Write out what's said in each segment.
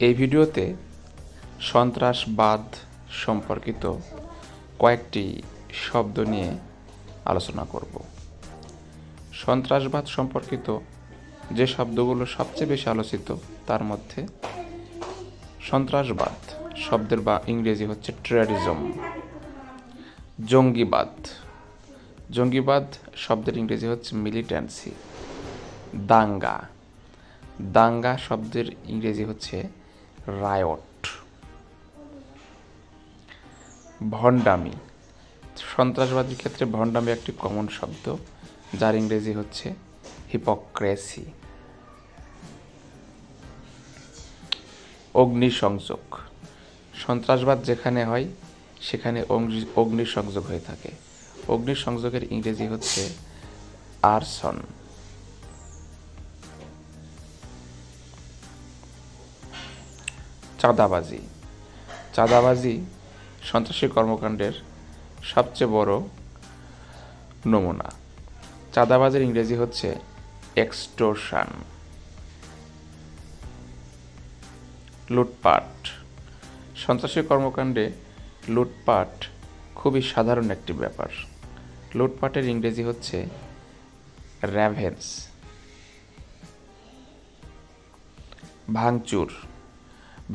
এই ভিডিওতে সন্ত্রাসবাদ সম্পর্কিত কয়েকটি শব্দ নিয়ে আলোচনা করব। সন্ত্রাসবাদ সম্পর্কিত যে শব্দগুলো সবচেয়ে বেশি আলোচিত তার মধ্যে সন্ত্রাসবাদ শব্দের বা ইংরেজি হচ্ছে টেররিজম। জঙ্গিবাদ শব্দের ইংরেজি হচ্ছে মিলিট্যান্সি। দাঙ্গা শব্দের ইংরেজি হচ্ছে রায়ট। ভণ্ডামি, সন্ত্রাসবাদের ক্ষেত্রে ভণ্ডামি একটি কমন শব্দ, যার ইংরেজি হচ্ছে হিপোক্রেসি। অগ্নিসংযোগ, সন্ত্রাসবাদ যেখানে হয় সেখানে অগ্নিসংযোগ হয়ে থাকে। অগ্নিসংযোগের ইংরেজি হচ্ছে আরসন। চাঁদাবাজি সন্ত্রাসী কর্মকাণ্ডের সবচেয়ে বড় নমুনা। চাঁদাবাজির ইংরেজি হচ্ছে এক্সটোরশন। লুটপাট, সন্ত্রাসী কর্মকাণ্ডে লুটপাট খুবই সাধারণ একটি ব্যাপার। লুটপাটের ইংরেজি হচ্ছে র্যাভেন্স।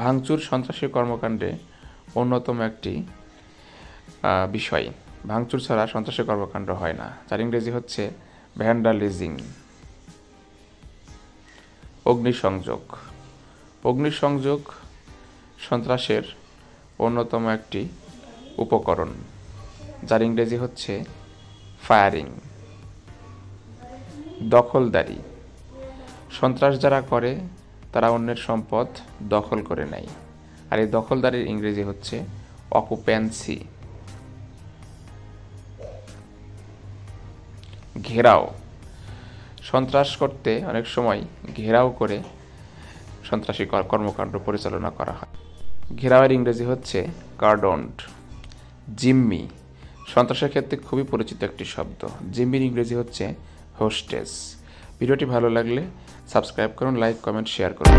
ভাঙচুর সন্ত্রাসী কর্মকাণ্ডে অন্যতম একটি বিষয়। ভাঙচুর ছাড়া সন্ত্রাসী কর্মকাণ্ড হয় না, যার ইংরেজি হচ্ছে ভ্যান্ডালিজিং। অগ্নিসংযোগ সন্ত্রাসের অন্যতম একটি উপকরণ, যার ইংরেজি হচ্ছে ফায়ারিং। দখলদারি, সন্ত্রাস যারা করে তারা অন্যের সম্পদ দখল করে নেয়, আর এই দখলদারির ইংরেজি হচ্ছে অকুপেন্সি। ঘেরাও, সন্ত্রাস করতে অনেক সময় ঘেরাও করে সন্ত্রাসী কর্মকাণ্ড পরিচালনা করা হয়। ঘেরাওয়ের ইংরেজি হচ্ছে কার্ডন্ড। জিম্মি, সন্ত্রাসের ক্ষেত্রে খুবই পরিচিত একটি শব্দ। জিম্মির ইংরেজি হচ্ছে হোস্টেস। ভিডিওটি ভালো লাগলে সাবস্ক্রাইব করুন, লাইক, কমেন্ট, শেয়ার করুন।